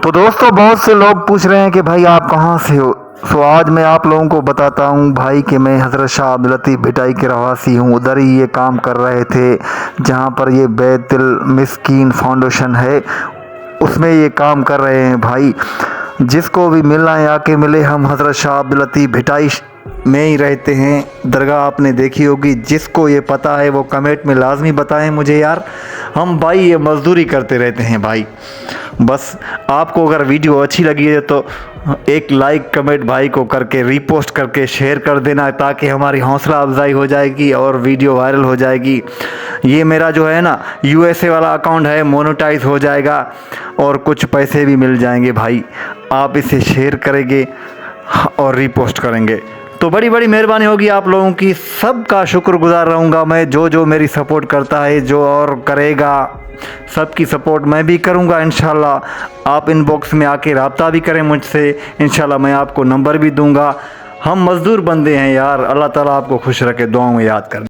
तो दोस्तों बहुत से लोग पूछ रहे हैं कि भाई आप कहाँ से हो। सो आज मैं आप लोगों को बताता हूँ भाई कि मैं हज़रत शाह अब्दुल लतीफ़ भिटाई के रहवासी हूँ। उधर ही ये काम कर रहे थे जहाँ पर ये बैतुल मिस्कीन फाउंडेशन है, उसमें ये काम कर रहे हैं भाई। जिसको भी मिलना है आके मिले। हम हज़रत शाह अब्दुल लतीफ़ भिटाई में ही रहते हैं। दरगाह आपने देखी होगी, जिसको ये पता है वो कमेंट में लाजमी बताएं मुझे यार। हम भाई ये मज़दूरी करते रहते हैं भाई। बस आपको अगर वीडियो अच्छी लगी है तो एक लाइक कमेंट भाई को करके रीपोस्ट करके शेयर कर देना, ताकि हमारी हौसला अफजाई हो जाएगी और वीडियो वायरल हो जाएगी। ये मेरा जो है ना USA वाला अकाउंट है, मोनेटाइज हो जाएगा और कुछ पैसे भी मिल जाएंगे भाई। आप इसे शेयर करेंगे और रीपोस्ट करेंगे तो बड़ी बड़ी मेहरबानी होगी आप लोगों की। सबका शुक्रगुजार रहूँगा मैं। जो मेरी सपोर्ट करता है, जो और करेगा, सबकी सपोर्ट मैं भी करूँगा इंशाल्लाह। आप इनबॉक्स में आके रब्ता भी करें मुझसे, इंशाल्लाह मैं आपको नंबर भी दूँगा। हम मज़दूर बंदे हैं यार। अल्लाह ताला आपको खुश रखे, दुआओं में याद कर।